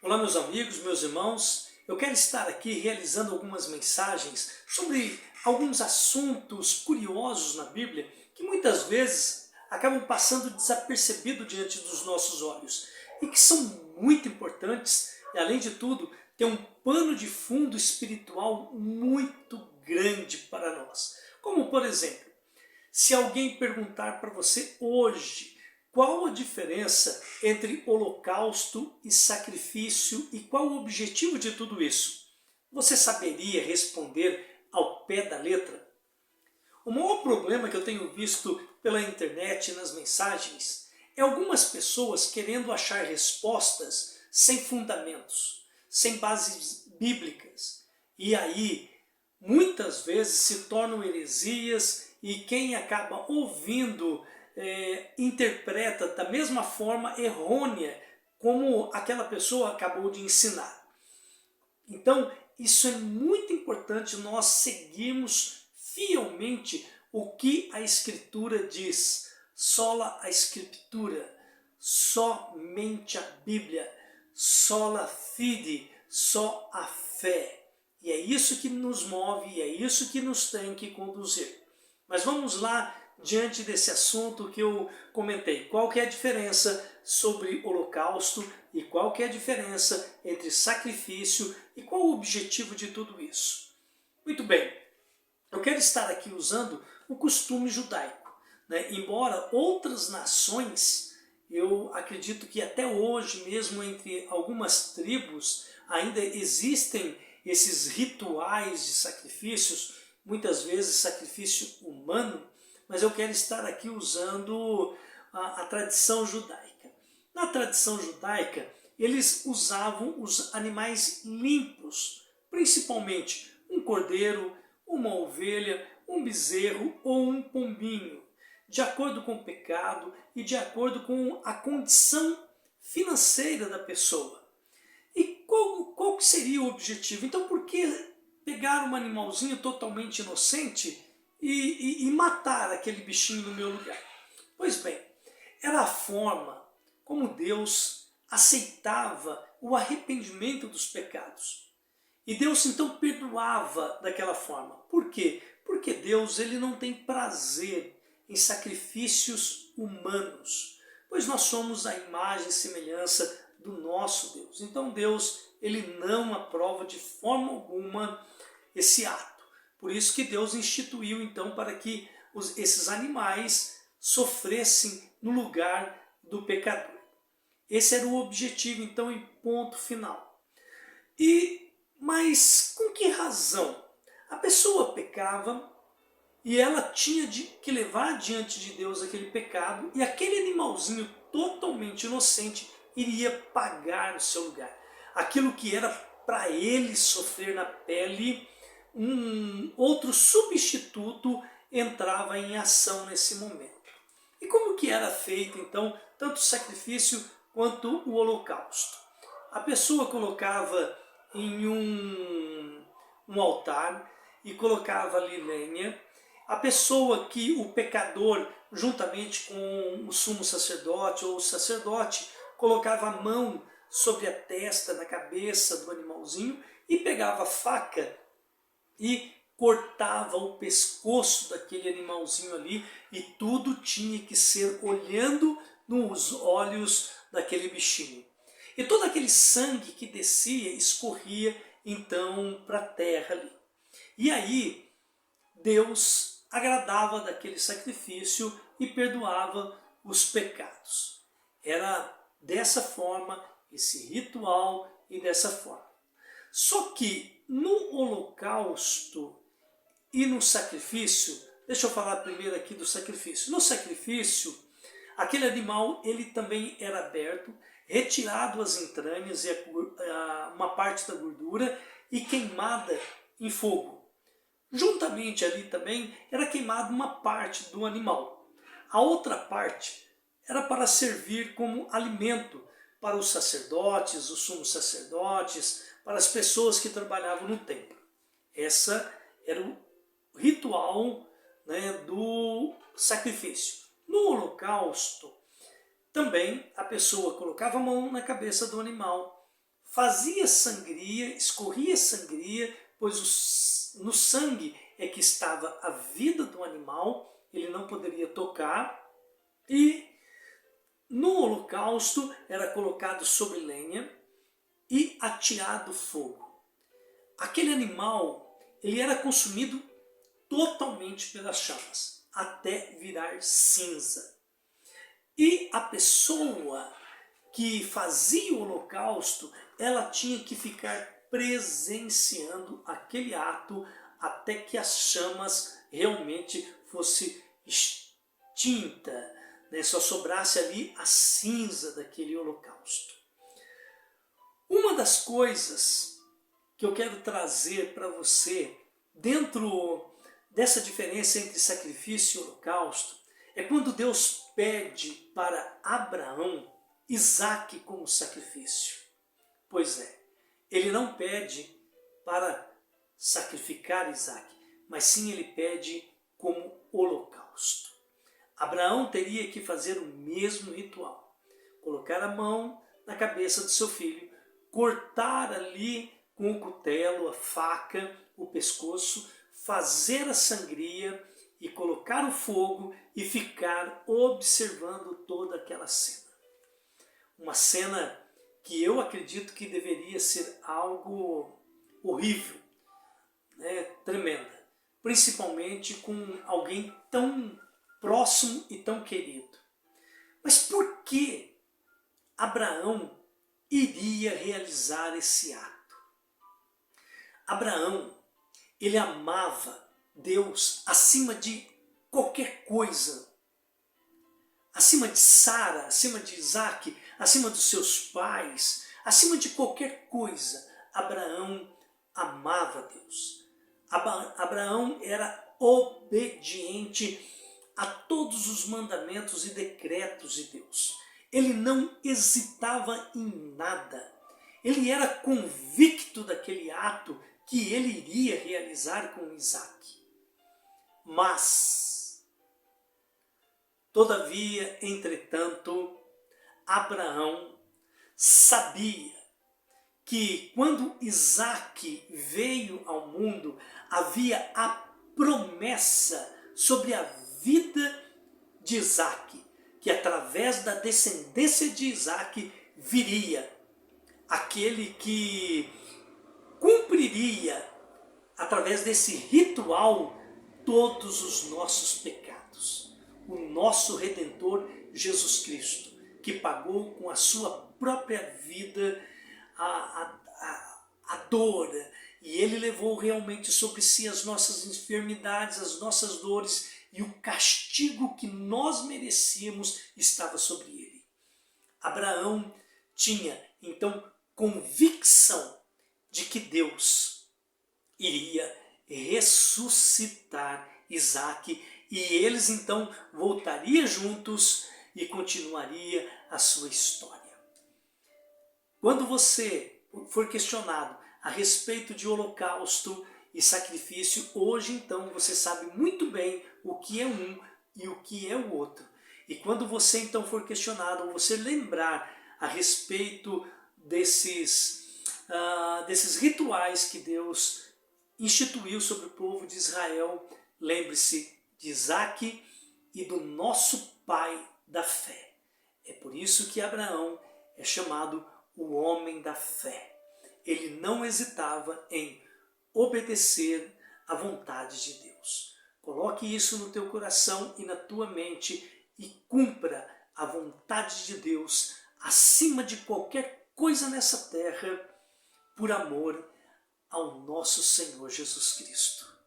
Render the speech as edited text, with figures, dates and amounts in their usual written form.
Olá meus amigos, meus irmãos, eu quero estar aqui realizando algumas mensagens sobre alguns assuntos curiosos na Bíblia que muitas vezes acabam passando desapercebido diante dos nossos olhos e que são muito importantes e além de tudo tem um pano de fundo espiritual muito grande para nós. Como por exemplo, se alguém perguntar para você hoje qual a diferença entre holocausto e sacrifício e qual o objetivo de tudo isso, você saberia responder ao pé da letra? O maior problema que eu tenho visto pela internet e nas mensagens é algumas pessoas querendo achar respostas sem fundamentos, sem bases bíblicas. E aí, muitas vezes se tornam heresias e quem acaba ouvindo interpreta da mesma forma errônea como aquela pessoa acabou de ensinar. Então, isso é muito importante nós seguirmos fielmente o que a Escritura diz. Sola a Escritura, somente a Bíblia, sola fide, só a fé. E é isso que nos move e é isso que nos tem que conduzir. Mas vamos lá diante desse assunto que eu comentei. Qual que é a diferença sobre holocausto e qual que é a diferença entre sacrifício e qual o objetivo de tudo isso? Muito bem, eu quero estar aqui usando o costume judaico. Né? Embora outras nações, eu acredito que até hoje mesmo entre algumas tribos ainda existem esses rituais de sacrifícios, muitas vezes sacrifício humano, mas eu quero estar aqui usando a tradição judaica. Na tradição judaica, eles usavam os animais limpos, principalmente um cordeiro, uma ovelha, um bezerro ou um pombinho, de acordo com o pecado e de acordo com a condição financeira da pessoa. E qual que seria o objetivo? Então por que pegar um animalzinho totalmente inocente e matar aquele bichinho no meu lugar? Pois bem, era a forma como Deus aceitava o arrependimento dos pecados. E Deus então perdoava daquela forma. Por quê? Porque Deus ele não tem prazer em sacrifícios humanos, pois nós somos a imagem e semelhança do nosso Deus. Então Deus ele não aprova de forma alguma esse ato. Por isso que Deus instituiu então para que esses animais sofressem no lugar do pecador. Esse era o objetivo então em ponto final. Mas com que razão? A pessoa pecava e ela tinha que levar diante de Deus aquele pecado e aquele animalzinho totalmente inocente iria pagar no seu lugar. Aquilo que era para ele sofrer na pele, um outro substituto entrava em ação nesse momento. E como que era feito então tanto o sacrifício quanto o holocausto? A pessoa colocava em um altar e colocava ali lenha. A pessoa que o pecador, juntamente com o sumo sacerdote ou o sacerdote, colocava a mão sobre a testa, na cabeça do animalzinho e pegava a faca e cortava o pescoço daquele animalzinho ali e tudo tinha que ser olhando nos olhos daquele bichinho. E todo aquele sangue que descia escorria então para a terra ali. E aí Deus agradava daquele sacrifício e perdoava os pecados. Era dessa forma, esse ritual e dessa forma. Só que no holocausto e no sacrifício, deixa eu falar primeiro aqui do sacrifício. No sacrifício, aquele animal ele também era aberto, retirado as entranhas e uma parte da gordura e queimada em fogo. Juntamente ali também era queimada uma parte do animal. A outra parte era para servir como alimento para os sacerdotes, os sumos sacerdotes, para as pessoas que trabalhavam no templo. Essa era o ritual, né, do sacrifício. No holocausto, também a pessoa colocava a mão na cabeça do animal, fazia sangria, escorria sangria, pois no sangue é que estava a vida do animal, ele não poderia tocar, e no holocausto era colocado sobre lenha e ateado fogo. Aquele animal, ele era consumido totalmente pelas chamas, até virar cinza. E a pessoa que fazia o holocausto, ela tinha que ficar presenciando aquele ato até que as chamas realmente fosse extinta, né? Só sobrasse ali a cinza daquele holocausto. Uma das coisas que eu quero trazer para você dentro dessa diferença entre sacrifício e holocausto é quando Deus pede para Abraão Isaque como sacrifício. Pois é, ele não pede para sacrificar Isaque, mas sim ele pede como holocausto. Abraão teria que fazer o mesmo ritual, colocar a mão na cabeça do seu filho, cortar ali com o cutelo, a faca, o pescoço, fazer a sangria e colocar o fogo e ficar observando toda aquela cena. Uma cena que eu acredito que deveria ser algo horrível, né? Tremenda, principalmente com alguém tão próximo e tão querido. Mas por que Abraão iria realizar esse ato? Abraão, ele amava Deus acima de qualquer coisa. Acima de Sara, acima de Isaque, acima dos seus pais, acima de qualquer coisa, Abraão amava Deus. Abraão era obediente a todos os mandamentos e decretos de Deus. Ele não hesitava em nada. Ele era convicto daquele ato que ele iria realizar com Isaque. Mas, todavia, entretanto, Abraão sabia que quando Isaque veio ao mundo, havia a promessa sobre a vida de Isaque, que através da descendência de Isaque viria aquele que cumpriria, através desse ritual, todos os nossos pecados. O nosso Redentor Jesus Cristo, que pagou com a sua própria vida a dor, e ele levou realmente sobre si as nossas enfermidades, as nossas dores, e o castigo que nós merecíamos estava sobre ele. Abraão tinha então convicção de que Deus iria ressuscitar Isaque, e eles então voltariam juntos e continuaria a sua história. Quando você for questionado a respeito de holocausto e sacrifício, hoje então você sabe muito bem o que é um e o que é o outro. E quando você então for questionado, ou você lembrar a respeito desses rituais que Deus instituiu sobre o povo de Israel, lembre-se de Isaque e do nosso pai da fé. É por isso que Abraão é chamado o homem da fé. Ele não hesitava em obedecer à vontade de Deus. Coloque isso no teu coração e na tua mente e cumpra a vontade de Deus acima de qualquer coisa nessa terra, por amor ao nosso Senhor Jesus Cristo.